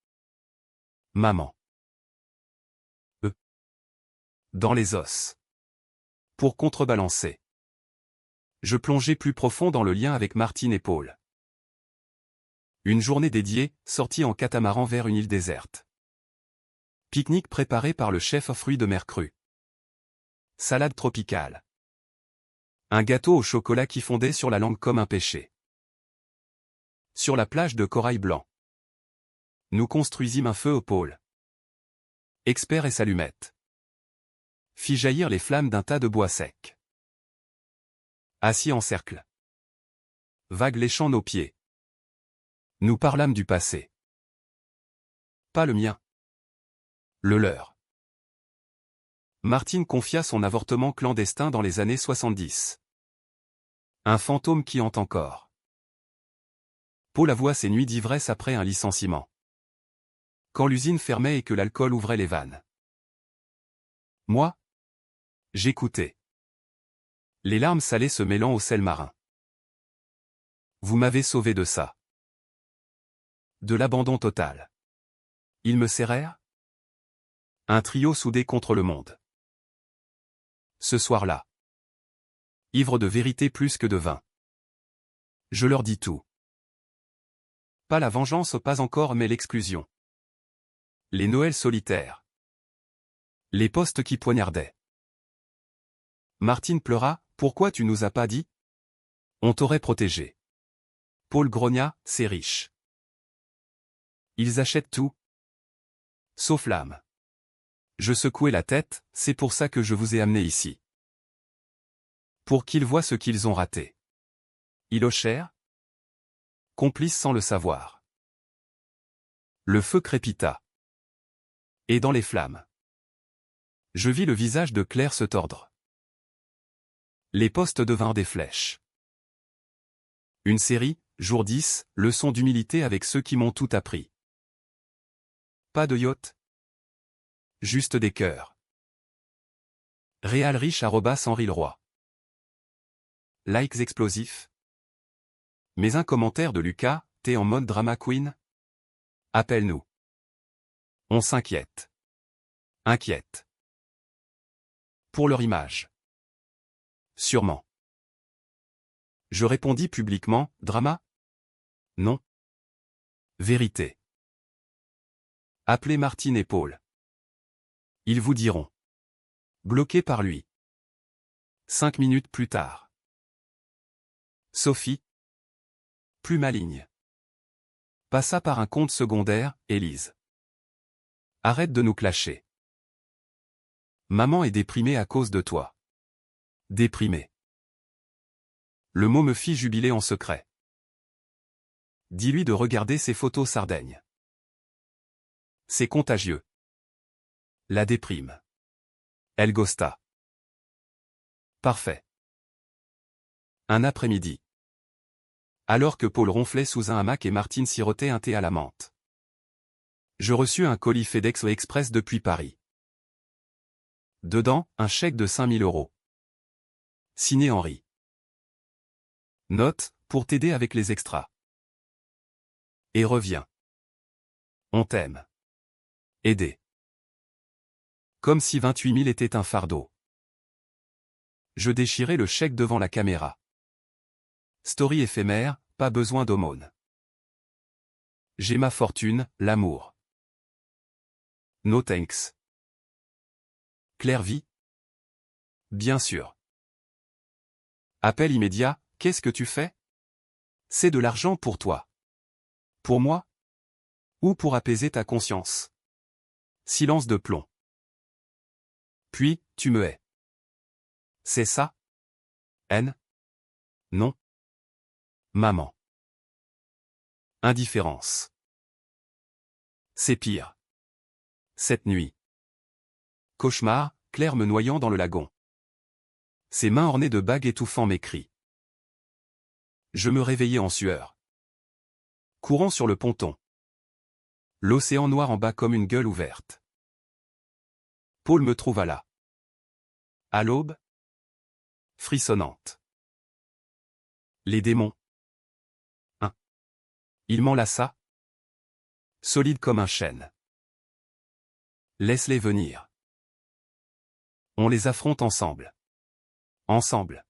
Maman. Dans les os. Pour contrebalancer. Je plongeais plus profond dans le lien avec Martine et Paul. Une journée dédiée, sortie en catamaran vers une île déserte. Pique-nique préparé par le chef aux fruits de mer crus. Salade tropicale. Un gâteau au chocolat qui fondait sur la langue comme un péché. Sur la plage de corail blanc. Nous construisîmes un feu au pôle. Expert et s'allumette. Fit jaillir les flammes d'un tas de bois sec. Assis en cercle. Vague léchant nos pieds. Nous parlâmes du passé. Pas le mien. Le leur. Martine confia son avortement clandestin dans les années 70. Un fantôme qui hante encore. Paul avoua ses nuits d'ivresse après un licenciement. Quand l'usine fermait et que l'alcool ouvrait les vannes. Moi, j'écoutais. Les larmes salées se mêlant au sel marin. Vous m'avez sauvé de ça. De l'abandon total. Ils me serrèrent. Un trio soudé contre le monde. Ce soir-là. Ivre de vérité plus que de vin. Je leur dis tout. Pas la vengeance, pas encore, mais l'exclusion. Les Noëls solitaires. Les postes qui poignardaient. Martine pleura, pourquoi tu nous as pas dit? On t'aurait protégé. Paul grogna, c'est riche. Ils achètent tout. Sauf l'âme. Je secouai la tête, c'est pour ça que je vous ai amené ici. Pour qu'ils voient ce qu'ils ont raté. Ils hochèrent. Complices sans le savoir. Le feu crépita. Et dans les flammes. Je vis le visage de Claire se tordre. Les postes devinrent des flèches. Une série, jour 10, leçon d'humilité avec ceux qui m'ont tout appris. Pas de yacht. Juste des cœurs. Réal riche @ Henri Leroy. likes explosifs. Mais un commentaire de Lucas, t'es en mode drama queen? Appelle-nous. On s'inquiète. Inquiète. Pour leur image. Sûrement. Je répondis publiquement, drama? Non. Vérité. Appelez Martine et Paul. Ils vous diront. Bloqué par lui. 5 minutes plus tard. Sophie. Plus maligne. Passa par un compte secondaire, Élise. Arrête de nous clasher. Maman est déprimée à cause de toi. Déprimée. Le mot me fit jubiler en secret. Dis-lui de regarder ses photos Sardaigne. C'est contagieux. La déprime. Elle ghosta. Parfait. Un après-midi. Alors que Paul ronflait sous un hamac et Martine sirotait un thé à la menthe. Je reçus un colis FedEx Express depuis Paris. Dedans, un chèque de 5 000 €. Signé Henri. Note, pour t'aider avec les extras. Et reviens. On t'aime. Aider. Comme si 28 000 était un fardeau. Je déchirai le chèque devant la caméra. Story éphémère, pas besoin d'aumône. J'ai ma fortune, l'amour. No thanks. Claire vit? Bien sûr. Appel immédiat, qu'est-ce que tu fais? C'est de l'argent pour toi. Pour moi? Ou pour apaiser ta conscience? Silence de plomb. Puis, tu me hais. C'est ça? Haine? Non. Maman. Indifférence. C'est pire. Cette nuit. Cauchemar, Claire me noyant dans le lagon. Ses mains ornées de bagues étouffant mes cris. Je me réveillais en sueur. Courant sur le ponton. L'océan noir en bas comme une gueule ouverte. Paul me trouva là. À l'aube? Frissonnante. Les démons. Il m'enlaça. Solide comme un chêne. Laisse-les venir. On les affronte ensemble. Ensemble.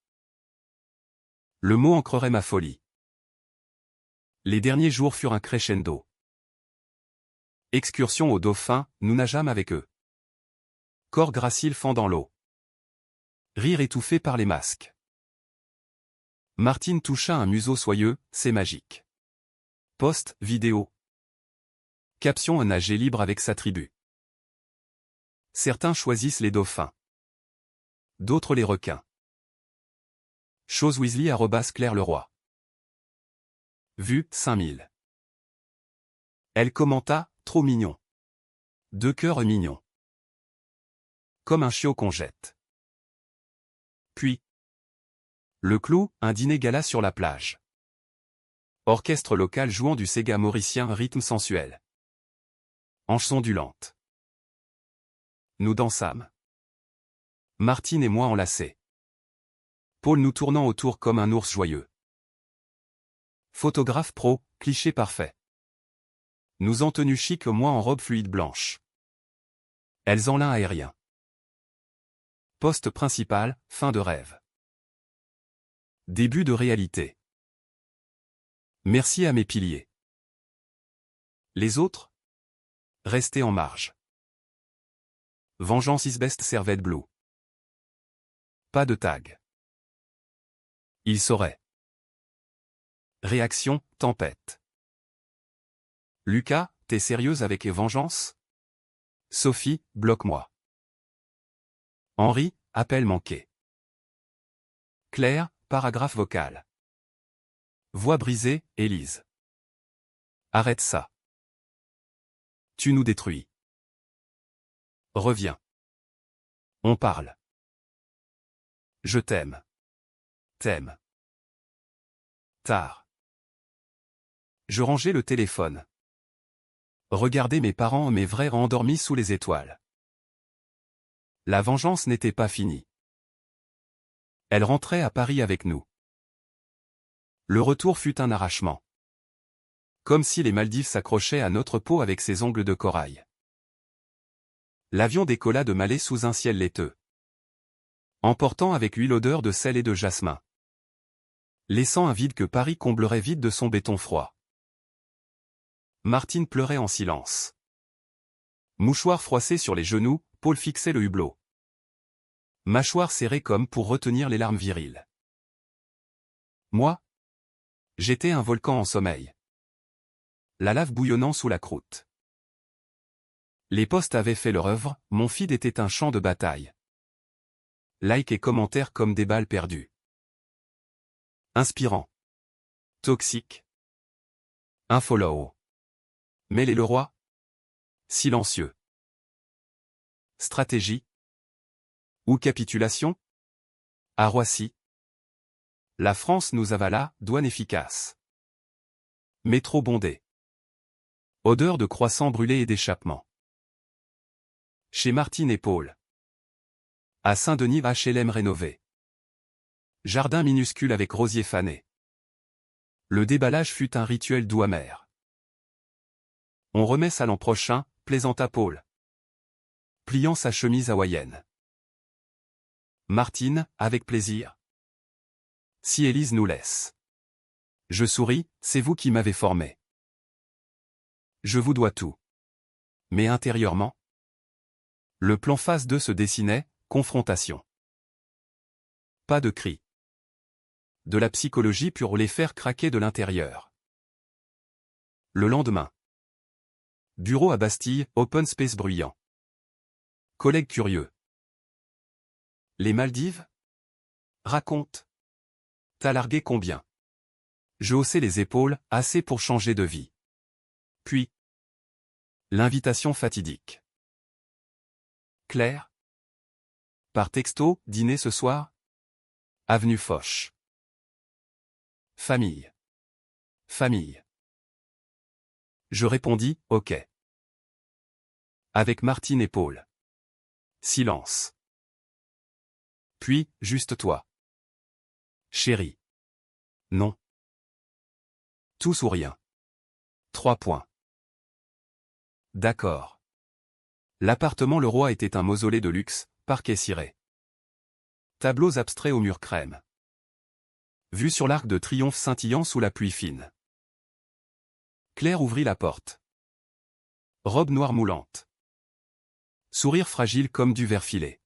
Le mot ancrerait ma folie. Les derniers jours furent un crescendo. Excursion au Dauphin, nous nageâmes avec eux. Corps gracile fendant l'eau. Rire étouffé par les masques. Martine toucha un museau soyeux, c'est magique. Post, vidéo. Caption, un nager libre avec sa tribu. Certains choisissent les dauphins. D'autres les requins. Chose Weasley @Claire Leroy. Vue, 5000. Elle commenta, trop mignon. 2 cœurs mignons. Comme un chiot qu'on jette. Puis. Le Clou, un dîner gala sur la plage. Orchestre local jouant du Sega mauricien rythme sensuel. Hanches ondulantes. Nous dansâmes. Martine et moi enlacés. Paul nous tournant autour comme un ours joyeux. Photographe pro, cliché parfait. Nous en tenue chic, moi en robe fluide blanche. Elles en lin aérien. Poste principal, fin de rêve. Début de réalité. Merci à mes piliers. Les autres? Restez en marge. Vengeance is best served blue. Pas de tag. Il saurait. Réaction, tempête. Lucas, t'es sérieuse avec vengeance? Sophie, bloque-moi. Henri, appel manqué. Claire, paragraphe vocal. Voix brisée, Élise. Arrête ça. Tu nous détruis. Reviens. On parle. Je t'aime. T'aime. Tard. Je rangeais le téléphone. Regardais mes parents, mes vrais endormis sous les étoiles. La vengeance n'était pas finie. Elle rentrait à Paris avec nous. Le retour fut un arrachement. Comme si les Maldives s'accrochaient à notre peau avec ses ongles de corail. L'avion décolla de Malais sous un ciel laiteux, emportant avec lui l'odeur de sel et de jasmin, laissant un vide que Paris comblerait vite de son béton froid. Martine pleurait en silence. Mouchoir froissé sur les genoux, Paul fixait le hublot. Mâchoire serrée comme pour retenir les larmes viriles. Moi, j'étais un volcan en sommeil. La lave bouillonnant sous la croûte. Les postes avaient fait leur œuvre, mon feed était un champ de bataille. Like et commentaires comme des balles perdues. Inspirant. Toxique. Infollow. Mel et le roi. Silencieux. Stratégie. Ou capitulation? À Roissy. La France nous avala, douane efficace. Métro bondé. Odeur de croissants brûlés et d'échappement. Chez Martine et Paul. À Saint-Denis HLM rénové. Jardin minuscule avec rosiers fanés. Le déballage fut un rituel doux amer. On remet ça l'an prochain, plaisanta Paul, pliant sa chemise hawaïenne. Martine, avec plaisir. Si Élise nous laisse. Je souris, c'est vous qui m'avez formé. Je vous dois tout. Mais intérieurement, le plan phase 2 se dessinait, confrontation. Pas de cris. De la psychologie pour les faire craquer de l'intérieur. Le lendemain. Bureau à Bastille, open space bruyant. Collègue curieux. Les Maldives? Raconte. T'as largué combien? Je haussai les épaules, assez pour changer de vie. Puis. L'invitation fatidique. Claire? Par texto, dîner ce soir? Avenue Foch. Famille. Famille. Je répondis, ok. Avec Martine et Paul. Silence. Puis, juste toi. Chérie. Non. Tous ou rien. 3 points. D'accord. L'appartement Le Roi était un mausolée de luxe, parquet ciré. Tableaux abstraits au mur crème. Vue sur l'Arc de Triomphe scintillant sous la pluie fine. Claire ouvrit la porte. Robe noire moulante. Sourire fragile comme du verre filé.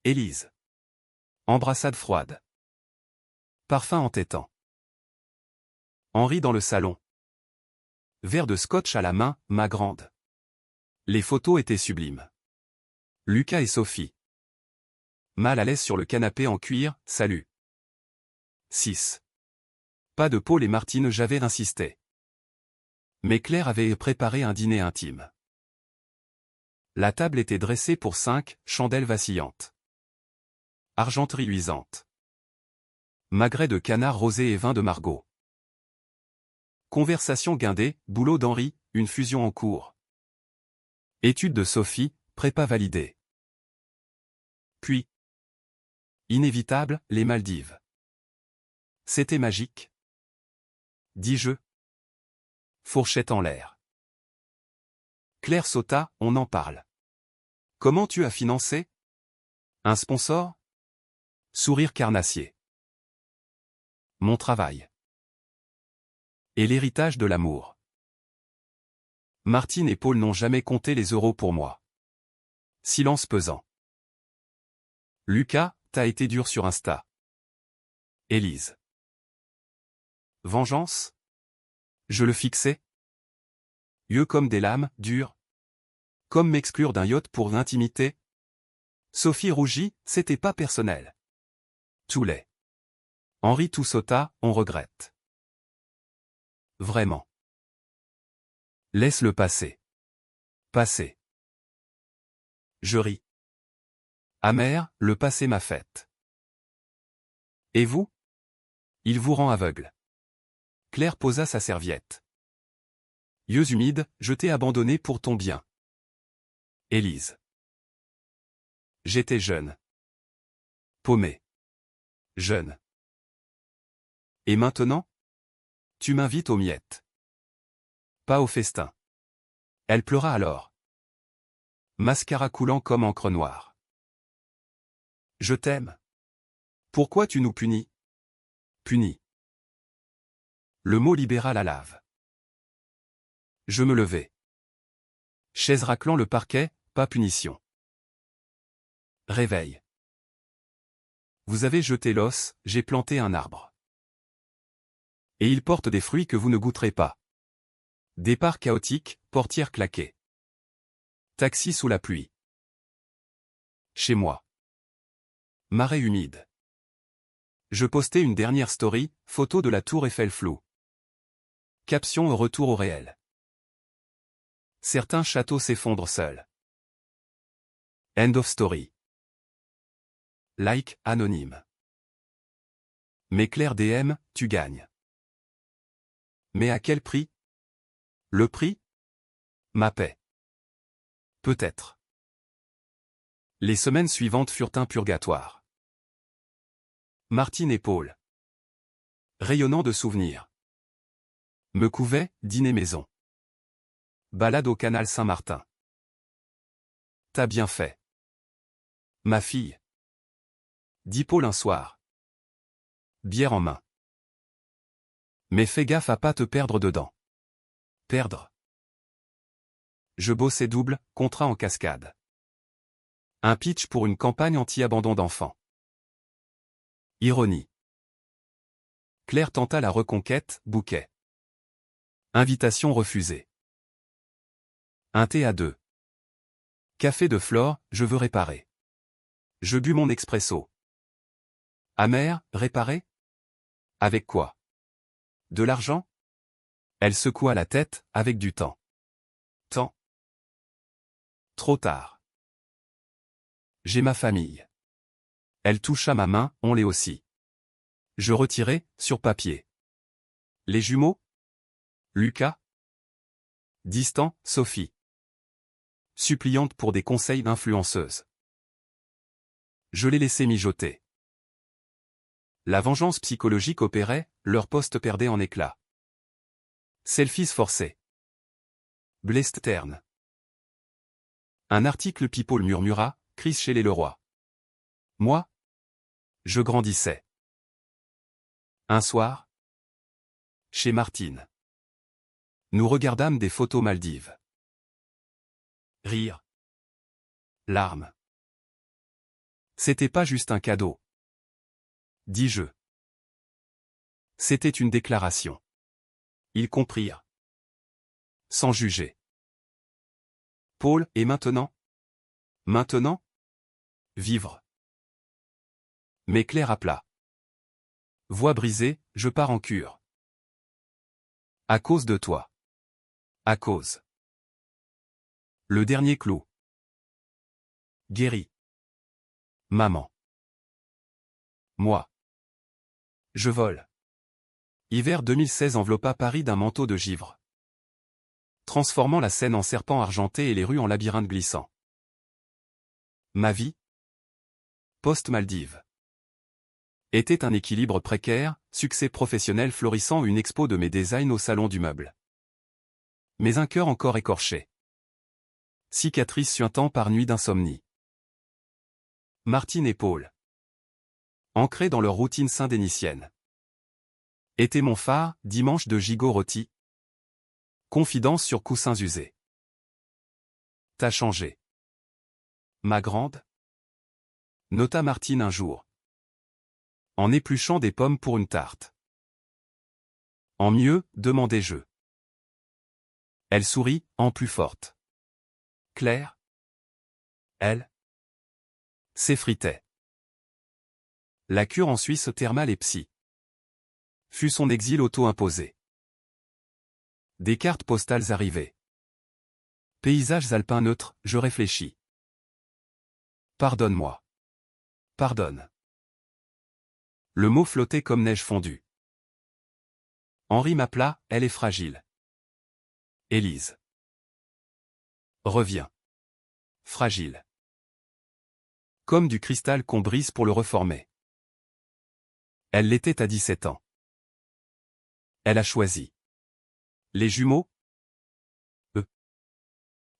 Élise. Embrassade froide. Parfum entêtant. Henri dans le salon. Verre de scotch à la main, ma grande. Les photos étaient sublimes. Lucas et Sophie. Mal à l'aise sur le canapé en cuir, salut. 6. Pas de Paul et Martine, j'avais insisté. Mais Claire avait préparé un dîner intime. La table était dressée pour 5, chandelles vacillantes. Argenterie luisante. Magret de canard rosé et vin de Margot. Conversation guindée, boulot d'Henri, une fusion en cours. Étude de Sophie, prépa validée. Puis. Inévitable, les Maldives. C'était magique. Dis-je. Fourchette en l'air. Claire sauta, on en parle. Comment tu as financé? Un sponsor? Sourire carnassier. Mon travail. Et l'héritage de l'amour. Martine et Paul n'ont jamais compté les euros pour moi. Silence pesant. Lucas, t'as été dur sur Insta. Élise. Vengeance? Je le fixais? Yeux comme des lames, durs. Comme m'exclure d'un yacht pour l'intimité? Sophie rougit, c'était pas personnel. Tout l'est. Henri tout sauta, on regrette. Vraiment. Laisse-le passer. Passer. Je ris. Amer, le passé m'a faite. Et vous? Il vous rend aveugle. Claire posa sa serviette. Yeux humides, je t'ai abandonné pour ton bien. Élise. J'étais jeune. Paumé. Jeune. Et maintenant? Tu m'invites aux miettes. Pas au festin. Elle pleura alors. Mascara coulant comme encre noire. Je t'aime. Pourquoi tu nous punis? Punis. Le mot libéra la lave. Je me levai. Chaise raclant le parquet, pas punition. Réveil. Vous avez jeté l'os, j'ai planté un arbre. Et il porte des fruits que vous ne goûterez pas. Départ chaotique, portière claquée. Taxi sous la pluie. Chez moi. Marais humide. Je postais une dernière story, photo de la tour Eiffel floue. Caption au retour au réel. Certains châteaux s'effondrent seuls. End of story. Like, anonyme. Mais Claire DM, tu gagnes. Mais à quel prix? Le prix? Ma paix. Peut-être. Les semaines suivantes furent un purgatoire. Martine et Paul. Rayonnant de souvenirs. Me couvait, dîner maison. Balade au canal Saint-Martin. T'as bien fait. Ma fille. Dit Paul un soir. Bière en main. Mais fais gaffe à pas te perdre dedans. Perdre. Je bossais double, contrat en cascade. Un pitch pour une campagne anti-abandon d'enfants. Ironie. Claire tenta la reconquête, bouquet. Invitation refusée. Un thé à deux. Café de Flore, je veux réparer. Je bus mon expresso. Amer, réparer? Avec quoi? De l'argent? Elle secoua la tête, avec du temps. Temps. Trop tard. J'ai ma famille. Elle toucha ma main, on l'est aussi. Je retirai, sur papier. Les jumeaux? Lucas? Distant, Sophie. Suppliante pour des conseils d'influenceuse. Je les laissais mijoter. La vengeance psychologique opérait, leur poste perdait en éclat. Selfies forcés. Blest terne. Un article People murmura, Chris chez les Leroy. Moi? Je grandissais. Un soir? Chez Martine. Nous regardâmes des photos Maldives. Rire. Larmes. C'était pas juste un cadeau. Dis-je. C'était une déclaration. Ils comprirent. Sans juger. Paul, et maintenant? Maintenant? Vivre. Mais Claire appela. Voix brisée, je pars en cure. À cause de toi. À cause. Le dernier clou. Guéri. Maman. Moi. Je vole. Hiver 2016 enveloppa Paris d'un manteau de givre, transformant la Seine en serpent argenté et les rues en labyrinthe glissant. Ma vie, post-Maldives, était un équilibre précaire, succès professionnel florissant, une expo de mes designs au salon du meuble. Mais un cœur encore écorché. Cicatrice suintant par nuit d'insomnie. Martine et Paul, ancrés dans leur routine saint-dénitienne, était mon phare, dimanche de gigot rôti. Confidence sur coussins usés. T'as changé. Ma grande? Nota Martine un jour. En épluchant des pommes pour une tarte. En mieux, demandai-je. Elle sourit, en plus forte. Claire? Elle? S'effritait. La cure en Suisse thermale et psy. Fut son exil auto-imposé. Des cartes postales arrivaient. Paysages alpins neutres, je réfléchis. Pardonne-moi. Pardonne. Le mot flottait comme neige fondue. Henri m'appela, elle est fragile. Élise. Reviens. Fragile. Comme du cristal qu'on brise pour le reformer. Elle l'était à 17 ans. Elle a choisi. Les jumeaux?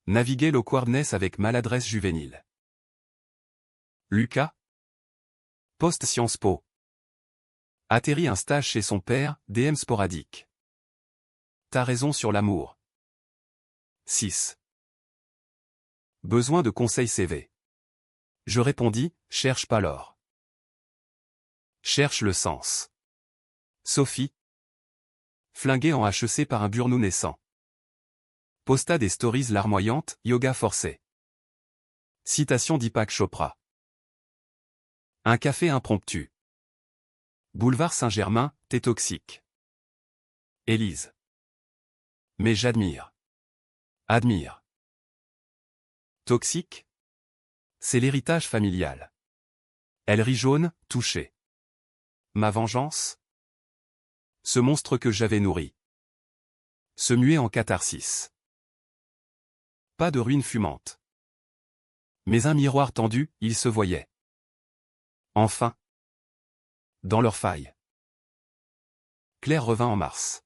Naviguer l'awkwardness avec maladresse juvénile. Lucas? Post-Sciences Po. Atterrit un stage chez son père, DM sporadique. T'as raison sur l'amour. 6. Besoin de conseils CV. Je répondis, cherche pas l'or. Cherche le sens. Sophie. Flinguée en HEC par un burnou naissant. Posta des stories larmoyantes, yoga forcé. Citation d'Deepak Chopra. Un café impromptu. Boulevard Saint-Germain, t'es toxique. Élise. Mais j'admire. Admire. Toxique? C'est l'héritage familial. Elle rit jaune, touchée. Ma vengeance? Ce monstre que j'avais nourri. Se muer en catharsis. Pas de ruine fumante. Mais un miroir tendu, ils se voyaient. Enfin. Dans leur faille. Claire revint en mars.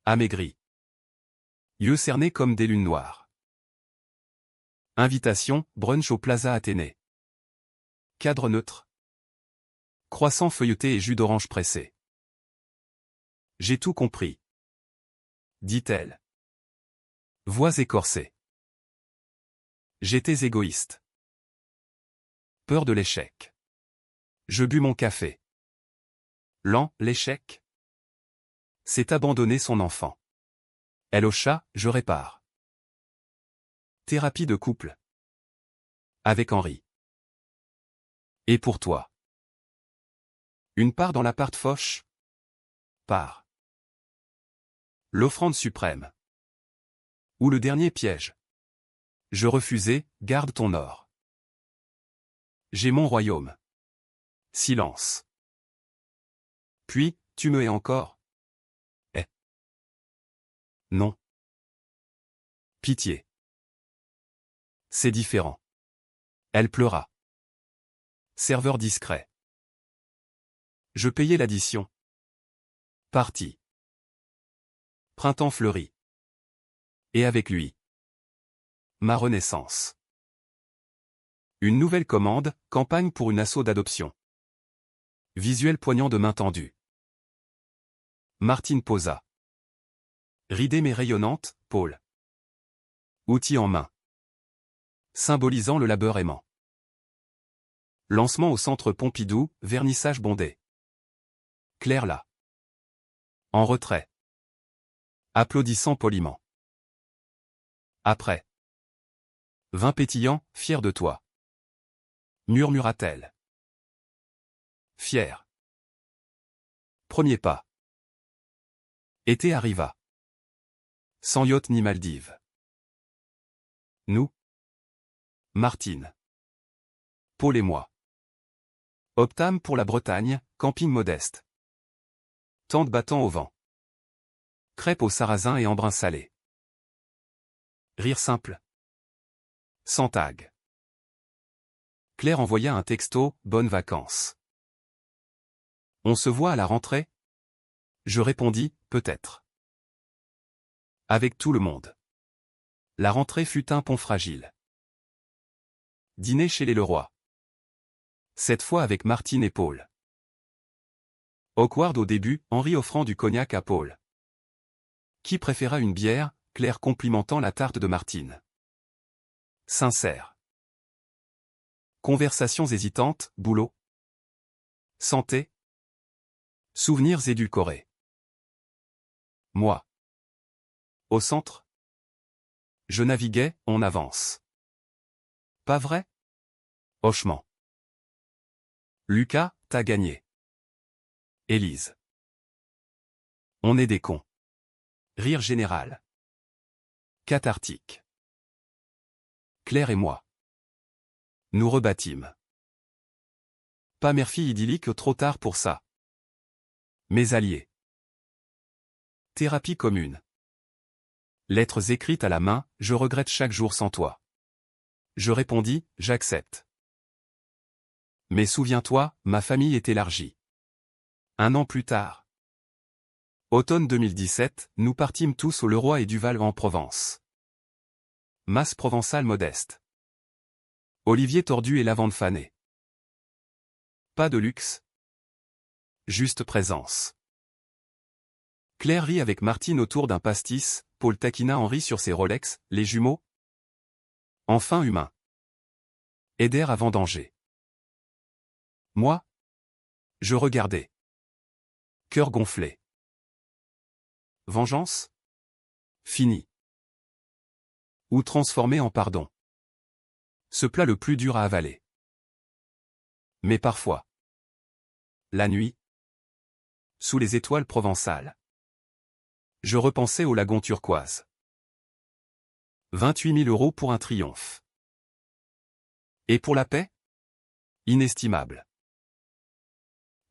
Amaigrie. Yeux cernés comme des lunes noires. Invitation, brunch au Plaza Athénée. Cadre neutre. Croissant feuilleté et jus d'orange pressé. J'ai tout compris. Dit-elle. Voix écorcée. J'étais égoïste. Peur de l'échec. Je bus mon café. Lent, l'échec. C'est abandonner son enfant. Elle hocha, je répare. Thérapie de couple. Avec Henri. Et pour toi. Une part dans l'appart Foch. Part. L'offrande suprême. Ou le dernier piège. Je refusai, garde ton or. J'ai mon royaume. Silence. Puis, tu me hais encore? Eh. Non. Pitié. C'est différent. Elle pleura. Serveur discret. Je payai l'addition. Parti. Printemps fleuri. Et avec lui. Ma renaissance. Une nouvelle commande, campagne pour une asso d'adoption. Visuel poignant de main tendue. Martine posa. Ridée mais rayonnante, Paul. Outil en main. Symbolisant le labeur aimant. Lancement au centre Pompidou, vernissage bondé. Claire là. En retrait. Applaudissant poliment. Après. Vin pétillant, fier de toi. Murmura-t-elle. Fier. Premier pas. Été arriva. Sans yacht ni Maldives. Nous. Martine. Paul et moi. Optâmes pour la Bretagne, camping modeste. Tente battant au vent. Crêpes au sarrasin et embrun salé. Rire simple. Sans tag. Claire envoya un texto, bonnes vacances. On se voit à la rentrée? Je répondis, peut-être. Avec tout le monde. La rentrée fut un pont fragile. Dîner chez les Leroy. Cette fois avec Martine et Paul. Awkward au début, Henri offrant du cognac à Paul. Qui préféra une bière, Claire complimentant la tarte de Martine. Sincère. Conversations hésitantes, boulot. Santé. Souvenirs édulcorés. Moi. Au centre. Je naviguais, on avance. Pas vrai? Hochement. Lucas, t'as gagné. Élise. On est des cons. Rire général. Cathartique. Claire et moi. Nous rebâtîmes. Pas mère-fille idyllique trop tard pour ça. Mes alliés. Thérapie commune. Lettres écrites à la main, je regrette chaque jour sans toi. Je répondis, j'accepte. Mais souviens-toi, ma famille est élargie. Un an plus tard. Automne 2017, nous partîmes tous au Leroy et Duval en Provence. Masse provençale modeste. Olivier tordu et lavande fanée. Pas de luxe. Juste présence. Claire rit avec Martine autour d'un pastis, Paul taquina Henri sur ses Rolex, les jumeaux. Enfin humain. Eder à vendanger. Moi? Je regardais. Cœur gonflé. Vengeance? Fini. Ou transformé en pardon. Ce plat le plus dur à avaler. Mais parfois. La nuit. Sous les étoiles provençales. Je repensais au lagon turquoise. 28 000 € pour un triomphe. Et pour la paix? Inestimable.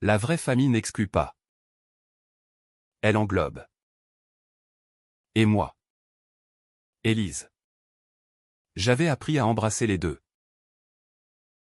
La vraie famille n'exclut pas. Elle englobe. Et moi. Élise. J'avais appris à embrasser les deux.